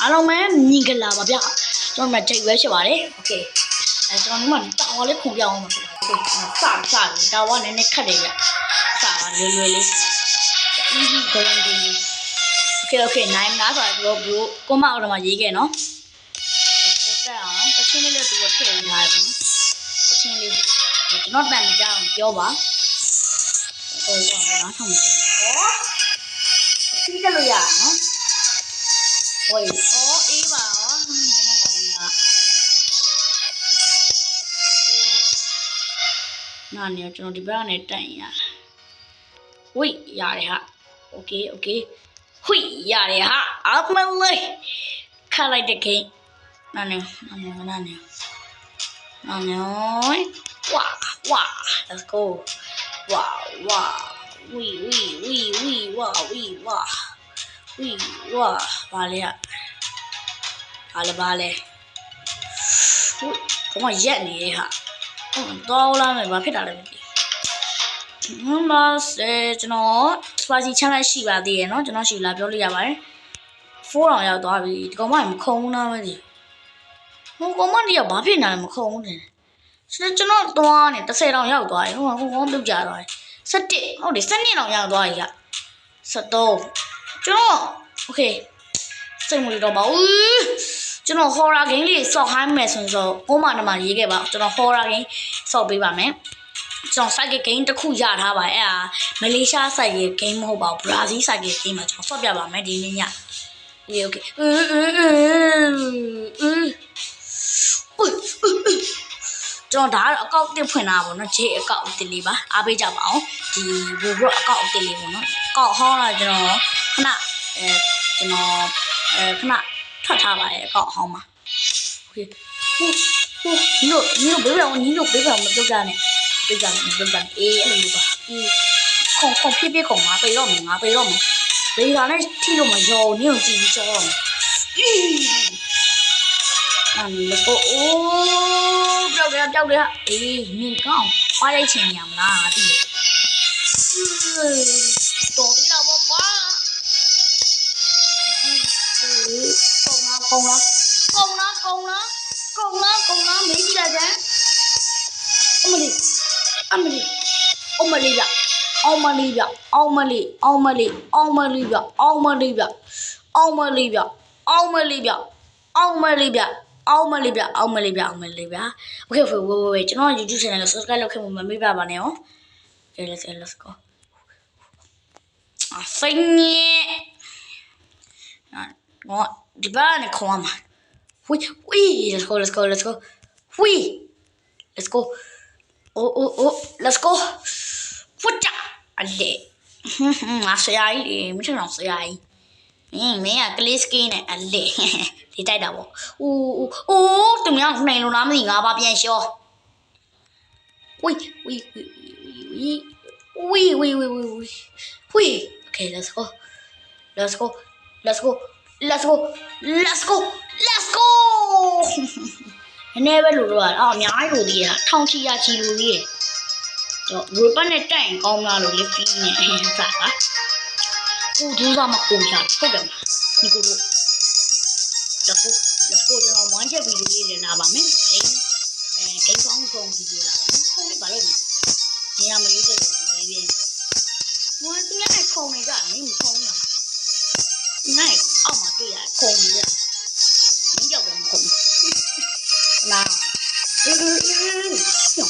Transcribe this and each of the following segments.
အားလုံးပဲမြင်ကြလားပါဗျာကျွန်တော်မှချိန်ပဲဖြစ်ပါတယ်โอเคကျွန်တော်ဒီမှာတာဝါလေးခုံပြအောင်ပါဖြစ်ပါတယ်စတာဝါနည်းနည်းခတ်တယ်ဗျစာလွယ်လွယ်လေး easy golden day okay နိုင်မလားဆိုတော့ဘရိုကိုမအော်တော့မှရေးခဲ့နော်ပို့တက်အောင်တချင်းလေးလည်းသူကထည့်နေထားတယ်နော်တချင်းလေးကျွန်တော်တန်မကြအောင်ပြောပါဟိုကနားထောင်နေတယ်ဩစီးတယ်လို့ရနော်ဟိုအေးပါရောနင်းတော့ကောင်းညာနားနေကျွန်တော်ဒီဘက်ကနေတိုင်ရဝိရတယ်ဟာโอเคဟွိရတယ်ဟာအမလေးခါလိုက်တဲ့ကိန်းနားနေဝါ let's go ဝါဝီဝါဘာလဲဘာလဲဟိုကရက်နေဟာတော့လာမယ်ဘာဖြစ်တာလဲမသိဘူးမစေကျွန်တော် spicy challenge ရှိပါသေးရဲ့เนาะကျွန်တော်ရှိလာပြောလို့ရပါတယ်4အောင်ရောက်သွားပြီဒီကောင်မမခုံဘူးလားမသိဘူးဟိုကောင်မကြီးကဘာဖြစ်နေလဲမခုံဘူးနေကျွန်တော်သွားနေ30တောင်ရောက်သွားပြီဟိုကောင်ပြုတ်ကြသွားတယ်17ဟုတ်တယ်12တောင်ရောက်သွားပြီက73ကျွန်တော်โอเคစိတ်မလို့တော့ပါဘူးကျွန်တော် horror game လေးစောက်ဟိုင်းမယ်ဆိုတော့ကိုမနမရေးခဲ့ပါကျွန်တော် horror game စောက်ပေးပါမယ်ကျွန်တော် cycle game တစ်ခုရထားပါအဲ့ဒါမလေးရှား cycle game မဟုတ်ပါဘူးဘရာဇီး cycle game မှာကျွန်တော်ဆော့ပြပါမယ်ဒီနေ့ညโอเคကျွန်တော်ဒါကတော့အကောင့်တစ်ဖွင့်တာပေါ့နော် J အကောင့်တစ်လေးပါအားပေးကြပါအောင်ဒီ Roblox အကောင့်တစ်လေးပေါ့နော်အကောင့်ဟောတာကျွန်တော်ခဏထွက်ထားပါတယ်အကောင့်ဟောင်းမှာโอเคညီတို့ဘေးပြောင်းမပြုတ်ကြနဲ့အေးအဲ့လိုမျိုးပါခုံပြခုံမှာပေတော့မယ်ဘေးကလည်းထိလို့မရောနင်းကိုကြည့်ပြီးကြောတော့မယ်let's go ပြောက်တယ်အေးမြင်ကောင်းခွားလိုက်ချင်ရမလားသိတယ်တော်သေးတော့ကွာကုန်လားမေးကြည့်လိုက်ကြအမလီဗျအောင်မလီဗျโอเคဝေးကျွန်တော် YouTube channel ကို subscribe လုပ်ခဲ့မှမမေ့ပါနဲ့နော် Okay let's go ဖိနေဒီဘာနဲ့ခေါ်မှာဝီ let's go let's go let's goဖုတ်ကြအလေငါဆရာကြီးမချင်တော့ဆရာကြီးမင်းကကလေးစကင်းနဲ့အလေဒီတိုက်တာပေါ့သူများနိုင်လို့လားမသိငါပါပြန်ရှောဝီ Okay let's goနေပဲလို့တော့အများကြီးလို့ဒီကထောင်ချီရချီလို့ကြီးတော့ရပတ်နဲ့တိုင်ကောင်းလားလို့လေဖီးနေစားပါဒူးစားမကုန်ချဟုတ်တယ်ဒီကိုတော့လက်ဖို့ကျွန်တော်ဝမ်းချက်ဗီဒီယိုလေးလာပါမယ်ဂိမ်းကောင်းဗီဒီယိုလာပါမယ်ဟုတ်ပါလို့နေရာမလေးတယ်မလေးbienဝမ်းသူများခုံနေကြမင်းမခုံလားနိုင်အောက်မှာတွေ့ရခုံနေရမင်းကြောက်တယ်မခုံနာ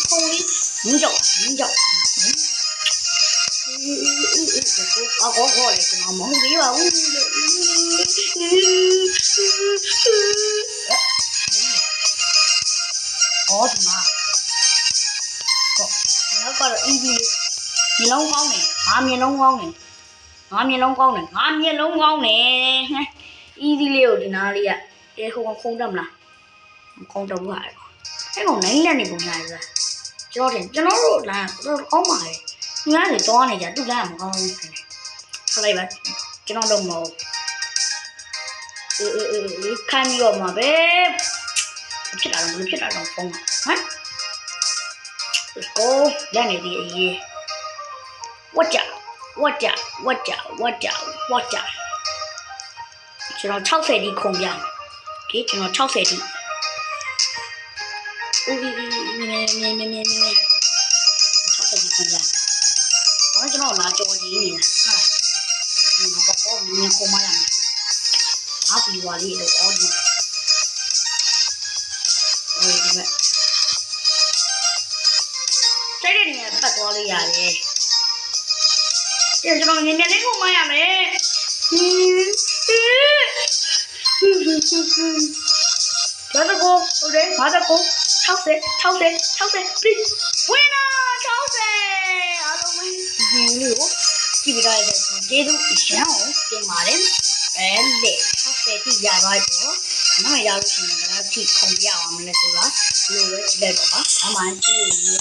ခုံလေးမင်းကြောက်ခေါ်လေကျွန်တော်မဟုတ်သေးပါဘူးဒီမှာနောက်ကတော့ easy မျက်လုံးကောင်းတယ်ငါမျက်လုံးကောင်းတယ်easy လေးကိုဒီနားလေးကဟိုကခုံတက်မလားမခုံတော့ဘူးဟာအဲ့ကောင်နိုင်လက်နေပုံများရယ်ကျွန်တော်တို့လမ်းတော့ကောင်းပါလေငါလည်းတော့နေကြသူ့လမ်းမကောင်းဘူးခလိုက်ပါကျွန်တော်တော့မဟုတ်ခံရမှာပဲဖြစ်တာတော့ဖုန်းဟမ်ကိုလက်နေဒီအေးဝတ်ကြ ကျွန်တော်60တိခုံပြမယ်โอเคကျွန်တော်60တိဦးမင်း60တိခုံပြဘာကျွန်တော်လာကြော်ကြီးနေတာဟာပေါ့မြင်ခုံမရမယ်အားပြီးွားလေးလို့အော်ဒီဒီမဲ့တိုက်တဲ့နေရာပတ်သွားလို့ရတယ်ကျွန်တော်ငင်းနေလေးခုံမရမယ်ဘာတကောဟုတ်တယ်ဘာတကော60 please winner 60အားလုံးပဲဒီလိုကိုကြည့်ပြရတဲ့ကျွန်တော်ကျေးဇူးအရှင်ကိုတင်ပါတယ်လေ60တိရသွားပြီတော့နောက်ရလို့ရှိရင်လည်းထိခုံပြအောင်မလဲဆိုတာဒီလိုပဲကြည့်လိုက်တော့ပါအမှန်ကြီး